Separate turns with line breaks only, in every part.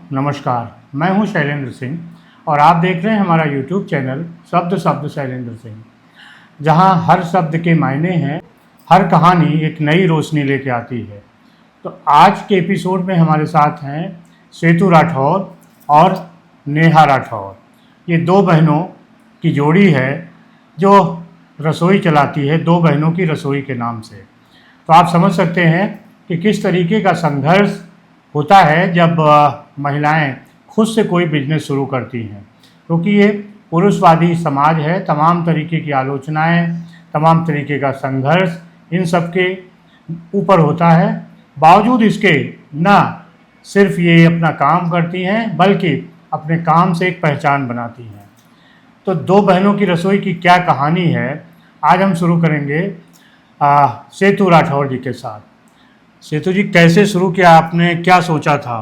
नमस्कार, मैं हूं शैलेंद्र सिंह और आप देख रहे हैं हमारा यूट्यूब चैनल शब्द शब्द शैलेंद्र सिंह, जहां हर शब्द के मायने हैं, हर कहानी एक नई रोशनी लेके आती है। तो आज के एपिसोड में हमारे साथ हैं सेतु राठौर और नेहा राठौर। ये दो बहनों की जोड़ी है जो रसोई चलाती है, दो बहनों की रसोई के नाम से। तो आप समझ सकते हैं कि किस तरीके का संघर्ष होता है जब महिलाएं खुद से कोई बिजनेस शुरू करती हैं, क्योंकि ये पुरुषवादी समाज है। तमाम तरीके की आलोचनाएं, तमाम तरीके का संघर्ष इन सब के ऊपर होता है। बावजूद इसके ना सिर्फ ये अपना काम करती हैं बल्कि अपने काम से एक पहचान बनाती हैं। तो दो बहनों की रसोई की क्या कहानी है, आज हम शुरू करेंगे सेतु राठौर जी के साथ। सेतु जी, कैसे शुरू किया आपने, क्या सोचा था?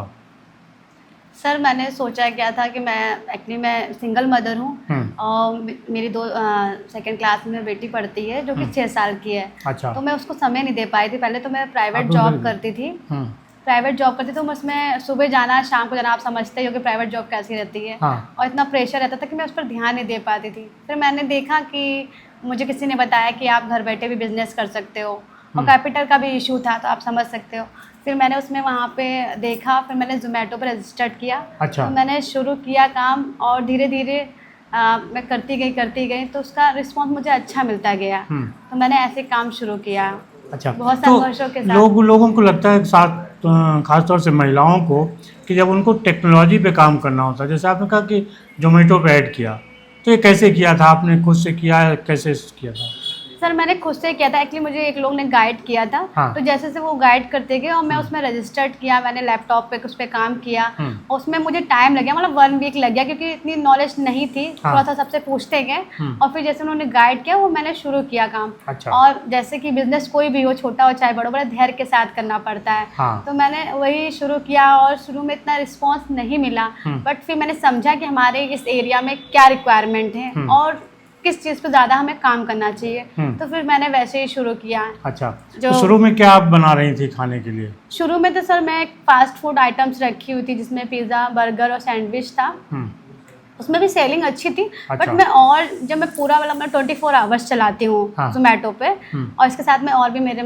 सर, मैंने सोचा क्या था कि मैं सिंगल मदर हूँ और मेरी दो सेकंड क्लास में बेटी पढ़ती है जो कि 6 साल की है।
अच्छा।
तो मैं उसको समय नहीं दे पाई थी। पहले तो मैं प्राइवेट जॉब करती थी। तो उसमें सुबह जाना शाम को जाना, आप समझते हो कि प्राइवेट जॉब कैसी रहती है। और इतना प्रेशर रहता था कि मैं उस पर ध्यान नहीं दे पाती थी। फिर मैंने देखा कि मुझे किसी ने बताया कि आप घर बैठे भी बिजनेस कर सकते हो और कैपिटल का भी इशू था, तो आप समझ सकते हो। फिर मैंने उसमें वहाँ पे देखा, फिर मैंने ज़ोमैटो पर रजिस्टर्ड किया।
अच्छा।
तो मैंने शुरू किया काम और धीरे धीरे मैं करती गई तो उसका रिस्पॉन्स मुझे अच्छा मिलता गया। तो मैंने ऐसे काम शुरू किया।
अच्छा।
बहुत संघर्षों के साथ।
लोगों को लगता है खासतौर से महिलाओं को कि जब उनको टेक्नोलॉजी पे काम करना होता है, जैसे आपने कहा कि ज़ोमैटो पे ऐड किया, तो ये कैसे किया था आपने? खुद से किया है, कैसे किया था?
सर, मैंने खुद से किया था। एक्चुअली मुझे एक लोग ने गाइड किया था।
हाँ।
तो जैसे से वो गाइड करते गए और मैं उसमें रजिस्टर्ड किया, मैंने लैपटॉप पे उस पर काम किया। उसमें मुझे टाइम लग गया, मतलब 1 वीक लग गया, क्योंकि इतनी नॉलेज नहीं थी।
हाँ।
थोड़ा सा सबसे पूछते गए और फिर जैसे उन्होंने गाइड किया वो मैंने शुरू किया काम।
अच्छा।
और जैसे कि बिजनेस कोई भी हो, छोटा हो चाहे बड़ा, बड़ा धैर्य के साथ करना पड़ता है।
हाँ।
तो मैंने वही शुरू किया और शुरू में इतना रिस्पॉन्स नहीं मिला, बट फिर मैंने समझा कि हमारे इस एरिया में क्या रिक्वायरमेंट है और किस चीज़ पे ज़्यादा हमें काम करना चाहिए। तो फिर मैंने वैसे ही शुरू किया।
अच्छा। तो शुरू में क्या आप बना रही थी खाने के लिए?
शुरू में तो सर मैं फास्ट फूड आइटम्स रखी हुई थी, जिसमें पिज़्ज़ा, बर्गर और सैंडविच था। उसमें भी सेलिंग अच्छी थी।
अच्छा।
बट जब मैं पूरा वाला मैं 24 आवर्स चलाती हूँ ज़ोमैटो पे। और इसके साथ में और भी मेरे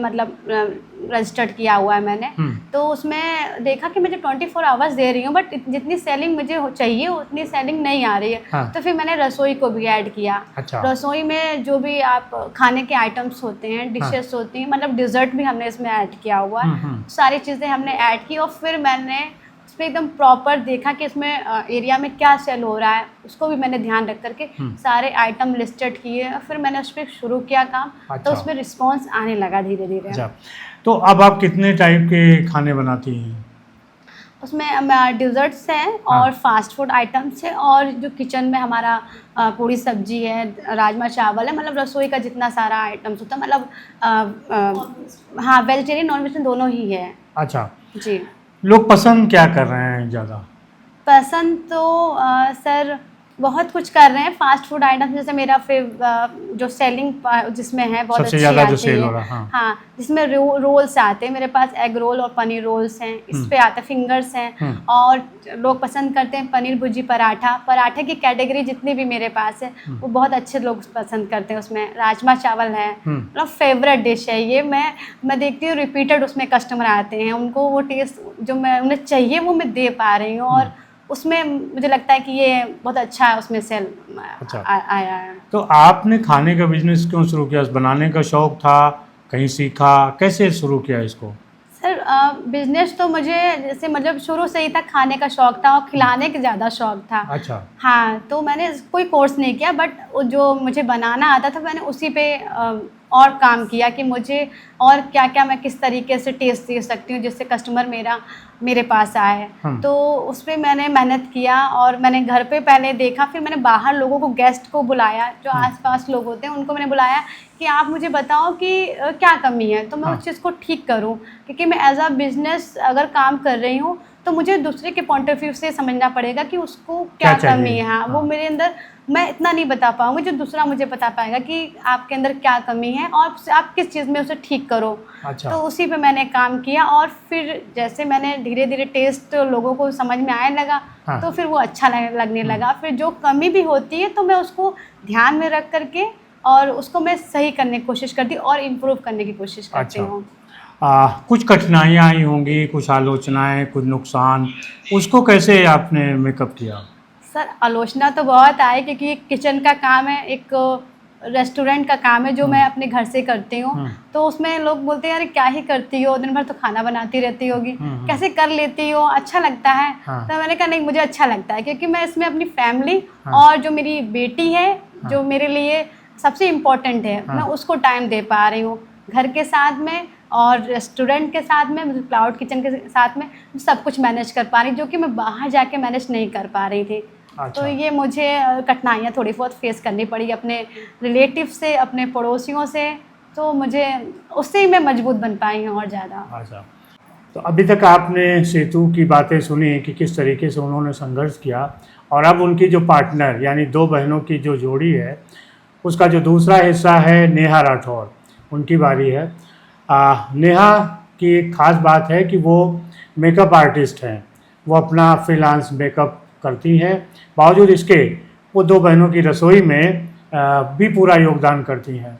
रजिस्टर्ड किया हुआ है मैंने। तो उसमें देखा कि मैं जो 24 आवर्स दे रही हूँ, बट जितनी सेलिंग मुझे चाहिए उतनी सेलिंग नहीं आ रही है। हाँ। तो फिर मैंने रसोई को भी ऐड किया। अच्छा। रसोई में जो भी आप खाने के आइटम्स होते हैं, डिशेस होती हैं, मतलब डिज़र्ट भी हमने इसमें ऐड किया हुआ है। सारी चीज़ें हमने ऐड की और फिर मैंने इसमें एकदम प्रॉपर देखा कि इसमें एरिया में क्या सेल हो रहा है, उसको भी मैंने ध्यान रख करके सारे आइटम लिस्टेड किए और फिर मैंने उस पर शुरू किया काम। अच्छा। तो उसमें रिस्पांस आने लगा धीरे धीरे। अच्छा।
तो अब आप कितने टाइप के खाने बनाती हैं?
उसमें डिज़र्ट्स हैं और फास्ट फूड आइटम्स है और जो किचन में हमारा पूरी सब्जी है, राजमा चावल है, मतलब रसोई का जितना सारा आइटम्स होता है, मतलब हाँ, वेजिटेरियन नॉन वेजिटेरियन दोनों ही है।
अच्छा
जी।
लोग पसंद क्या कर रहे हैं ज़्यादा?
पसंद तो सर बहुत कुछ कर रहे हैं। फास्ट फूड आइटम जैसे मेरा जो सेलिंग जिसमें है बहुत
सबसे
अच्छी
ज़्यादा जो
आती
सेल
है।
हो रहा है।
हाँ, जिसमें रोल्स आते हैं मेरे पास, एग रोल और पनीर रोल्स हैं, इस पे आते हैं फिंगर्स हैं। और लोग पसंद करते हैं पनीर भुर्जी पराठे की कैटेगरी जितनी भी मेरे पास है वो बहुत अच्छे लोग पसंद करते हैं। उसमें राजमा चावल है, मतलब फेवरेट डिश है ये। मैं देखती हूँ रिपीटेड उसमें कस्टमर आते हैं, उनको वो टेस्ट जो मैं उन्हें चाहिए वो मैं दे पा रही हूँ और उसमें मुझे लगता है कि ये बहुत अच्छा है, उसमें सेल
अच्छा।
आया है।
तो आपने खाने का बिजनेस क्यों शुरू किया? बनाने का शौक था, कहीं सीखा, कैसे शुरू किया इसको?
सर, बिजनेस तो मुझे जैसे मतलब शुरू से ही था, खाने का शौक था और खिलाने का ज़्यादा शौक था। अच्छा। हाँ, तो मैंने कोई कोर्स नहीं किया, बट जो मुझे बनाना आता था मैंने उसी पे और काम किया कि मुझे और क्या क्या मैं किस तरीके से टेस्ट दे सकती हूँ जिससे कस्टमर मेरे पास आए। तो उस पर मैंने मेहनत किया और मैंने घर पे पहले देखा, फिर मैंने बाहर लोगों को, गेस्ट को बुलाया, जो आसपास लोग होते हैं उनको मैंने बुलाया कि आप मुझे बताओ कि क्या कमी है तो मैं उस चीज़ को ठीक करूँ। क्योंकि मैं एज अ बिजनेस अगर काम कर रही हूँ तो मुझे दूसरे के पॉइंट ऑफ व्यू से समझना पड़ेगा कि उसको क्या कमी है। हाँ, वो मेरे अंदर मैं इतना नहीं बता पाऊँगी जो दूसरा मुझे बता पाएगा कि आपके अंदर क्या कमी है और आप किस चीज़ में उसे ठीक करो। अच्छा। तो उसी पे मैंने काम किया और फिर जैसे मैंने धीरे धीरे टेस्ट लोगों को समझ में आने लगा।
हाँ।
तो फिर वो अच्छा लगने लगा। फिर जो कमी भी होती है तो मैं उसको ध्यान में रख करके और उसको मैं सही करने की कोशिश करती हूँ और इम्प्रूव करने की कोशिश करती
अच्छा।
हूँ।
कुछ कठिनाइयाँ आई होंगी, कुछ आलोचनाएं, कुछ नुकसान, उसको कैसे आपने मेकअप किया?
सर आलोचना तो बहुत आई, क्योंकि एक किचन का काम है, एक रेस्टोरेंट का काम है जो मैं अपने घर से करती हूँ। तो उसमें लोग बोलते हैं यार क्या ही करती हो, दिन भर तो खाना बनाती रहती होगी, कैसे कर लेती हो, अच्छा लगता है।
हाँ।
तो मैंने कहा नहीं, मुझे अच्छा लगता है, क्योंकि मैं इसमें अपनी फैमिली
हाँ।
और जो मेरी बेटी है जो मेरे लिए सबसे इम्पोर्टेंट है, मैं उसको टाइम दे पा रही हूँ घर के साथ में और रेस्टोरेंट के साथ में, मतलब क्लाउड किचन के साथ में सब कुछ मैनेज कर पा रही, जो कि मैं बाहर जाके मैनेज नहीं कर पा रही थी।
अच्छा।
तो ये मुझे कठिनाइयाँ थोड़ी बहुत फेस करनी पड़ी अपने रिलेटिव से, अपने पड़ोसियों से। तो मुझे उससे ही मैं मजबूत बन पाई हूँ और ज़्यादा।
अच्छा, तो अभी तक आपने सेतु की बातें सुनी कि किस तरीके से उन्होंने संघर्ष किया, और अब उनकी जो पार्टनर यानी 2 बहनों की जो जोड़ी है, उसका जो दूसरा हिस्सा है नेहा राठौर, उनकी बारी है। नेहा की एक ख़ास बात है कि वो मेकअप आर्टिस्ट हैं, वो अपना फ्रीलांस मेकअप करती हैं। बावजूद इसके वो 2 बहनों की रसोई में भी पूरा योगदान करती हैं।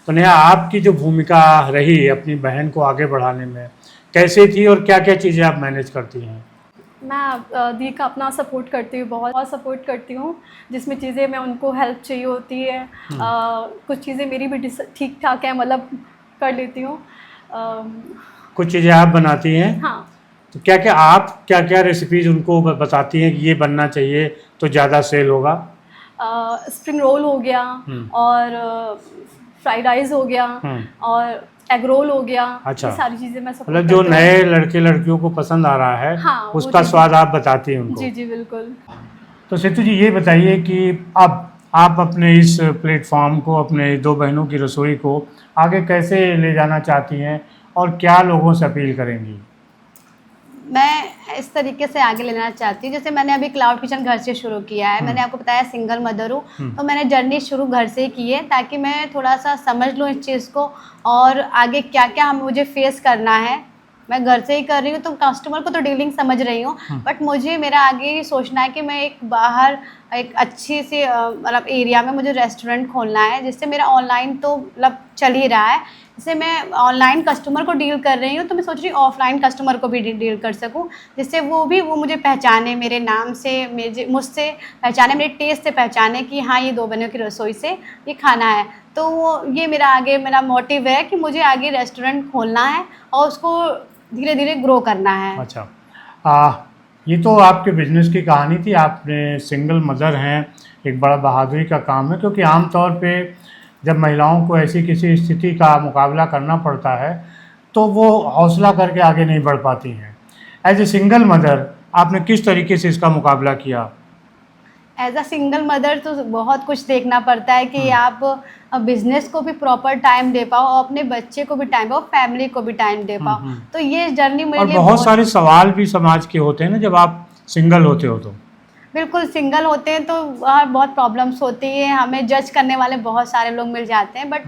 तो नेहा, आपकी जो भूमिका रही अपनी बहन को आगे बढ़ाने में, कैसे थी और क्या क्या चीज़ें आप मैनेज करती हैं?
मैं दी का अपना सपोर्ट करती हूँ, बहुत सपोर्ट करती हूँ, जिसमें चीज़ें मैं उनको हेल्प चाहिए होती है। कुछ चीज़ें मेरी भी ठीक ठाक है, मतलब कर लेती हूँ।
कुछ चीज़ें आप बनाती हैं?
हाँ।
तो क्या क्या रेसिपीज़ उनको बताती हैं कि ये बनना चाहिए तो ज़्यादा सेल होगा?
स्प्रिंग रोल हो गया और फ्राइड राइस हो गया और एग रोल हो गया।
अच्छा।
ये सारी चीज़ें मैं सपोर्ट
मतलब जो नए लड़के लड़कियों को पसंद आ रहा है,
हाँ,
उसका स्वाद आप बताती हैं उनको?
जी जी बिल्कुल।
तो सेतु जी, ये बताइए कि अब आप अपने इस प्लेटफॉर्म को, अपने 2 बहनों की रसोई को आगे कैसे ले जाना चाहती हैं और क्या लोगों से अपील करेंगी?
मैं इस तरीके से आगे लेना चाहती हूँ, जैसे मैंने अभी क्लाउड किचन घर से शुरू किया है। मैंने आपको बताया सिंगल मदर हूँ, तो मैंने जर्नी शुरू घर से ही की है, ताकि मैं थोड़ा सा समझ लूँ इस चीज़ को और आगे क्या क्या मुझे फेस करना है। मैं घर से ही कर रही हूँ तो कस्टमर को तो डीलिंग समझ रही हूँ, बट मुझे मेरा आगे ये सोचना है कि मैं एक बाहर एक अच्छी सी मतलब एरिया में मुझे रेस्टोरेंट खोलना है, जिससे मेरा ऑनलाइन तो मतलब चल ही रहा है। जैसे मैं ऑनलाइन कस्टमर को डील कर रही हूँ, तो मैं सोच रही हूँ ऑफलाइन कस्टमर को भी डील कर सकूँ, जिससे वो मुझे पहचाने, मेरे नाम से, मुझसे पहचाने, मेरे टेस्ट से पहचाने कि हाँ ये 2 बहनों की रसोई से ये खाना है। तो ये मेरा मोटिव है कि मुझे आगे रेस्टोरेंट खोलना है और उसको धीरे धीरे ग्रो करना है।
अच्छा, ये तो आपके बिजनेस की कहानी थी। आपने सिंगल मदर हैं, एक बड़ा बहादुरी का काम है, क्योंकि आमतौर पे जब महिलाओं को ऐसी किसी स्थिति का मुकाबला करना पड़ता है तो वो हौसला करके आगे नहीं बढ़ पाती हैं। एज ए सिंगल मदर आपने किस तरीके से इसका मुकाबला किया?
एज अ सिंगल मदर तो बहुत कुछ देखना पड़ता है कि आप बिजनेस को भी प्रॉपर टाइम दे पाओ और अपने बच्चे को भी टाइम पाओ, फैमिली को भी टाइम दे पाओ। तो ये जर्नी मेरे लिए
बहुत सारे सवाल भी समाज के होते हैं ना जब आप सिंगल होते हो तो।
बिल्कुल, सिंगल होते हैं तो बहुत प्रॉब्लम्स होती है, हमें जज करने वाले बहुत सारे लोग मिल जाते हैं, बट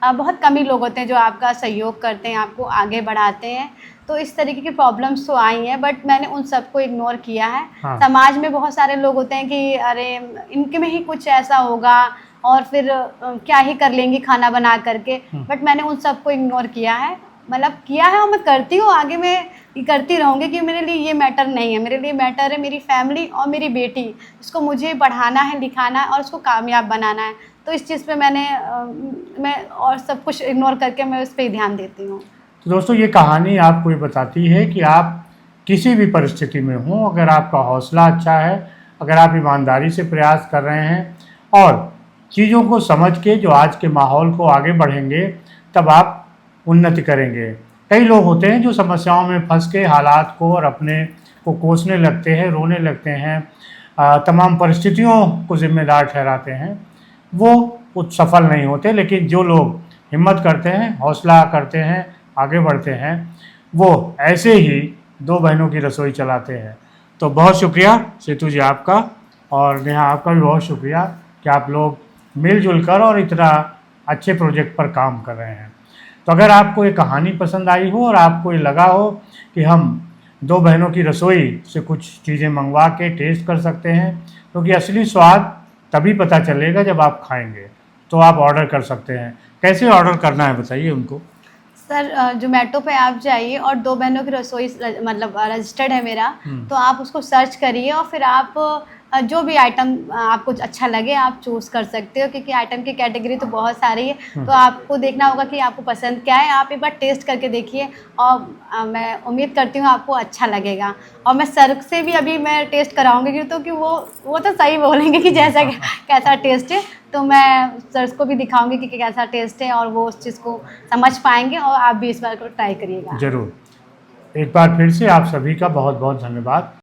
बहुत कम ही लोग होते हैं जो आपका सहयोग करते हैं, आपको आगे बढ़ाते हैं। तो इस तरीके की प्रॉब्लम्स तो आई हैं, बट मैंने उन सबको इग्नोर किया है। हाँ। समाज में बहुत सारे लोग होते हैं कि अरे इनके में ही कुछ ऐसा होगा और फिर क्या ही कर लेंगी खाना बना करके, बट मैंने उन सबको इग्नोर किया है, मतलब किया है और मैं करती हूँ, आगे मैं करती रहूँगी, कि मेरे लिए ये मैटर नहीं है। मेरे लिए मैटर है मेरी फैमिली और मेरी बेटी, इसको मुझे पढ़ाना है, लिखाना है और उसको कामयाब बनाना है। तो इस चीज़ पे मैं और सब कुछ इग्नोर करके मैं उस पर ही ध्यान देती हूँ।
तो दोस्तों, ये कहानी आपको ये बताती है कि आप किसी भी परिस्थिति में हों, अगर आपका हौसला अच्छा है, अगर आप ईमानदारी से प्रयास कर रहे हैं और चीज़ों को समझ के जो आज के माहौल को आगे बढ़ेंगे, तब आप उन्नति करेंगे। कई लोग होते हैं जो समस्याओं में फंस के हालात को और अपने को कोसने लगते हैं, रोने लगते हैं, तमाम परिस्थितियों को जिम्मेदार ठहराते हैं, वो सफल नहीं होते। लेकिन जो लोग हिम्मत करते हैं, हौसला करते हैं, आगे बढ़ते हैं, वो ऐसे ही 2 बहनों की रसोई चलाते हैं। तो बहुत शुक्रिया सेतु जी आपका, और नेहा आपका भी बहुत शुक्रिया कि आप लोग मिलजुल कर और इतना अच्छे प्रोजेक्ट पर काम कर रहे हैं। तो अगर आपको ये कहानी पसंद आई हो और आपको ये लगा हो कि हम दो बहनों की रसोई से कुछ चीज़ें मंगवा के टेस्ट कर सकते हैं, क्योंकि असली स्वाद तभी पता चलेगा जब आप खाएंगे। तो आप ऑर्डर कर सकते हैं। कैसे ऑर्डर करना है बताइए उनको।
सर जोमेटो पे आप जाइए और दो बहनों की रसोई मतलब रजिस्टर्ड है मेरा, तो आप उसको सर्च करिए और फिर आप जो भी आइटम आपको अच्छा लगे आप चूज़ कर सकते हो, क्योंकि आइटम की कैटेगरी तो बहुत सारी है। तो आपको देखना होगा कि आपको पसंद क्या है, आप एक बार टेस्ट करके देखिए और मैं उम्मीद करती हूँ आपको अच्छा लगेगा। और मैं सर से भी अभी मैं टेस्ट कराऊंगी क्योंकि वो तो सही बोलेंगे कि जैसा कैसा टेस्ट है, तो मैं सर को भी दिखाऊंगी कि कैसा टेस्ट है और वो उस चीज़ को समझ पाएंगे और आप भी इस बार को ट्राई करिएगा।
ज़रूर। एक बार फिर से आप सभी का बहुत बहुत धन्यवाद।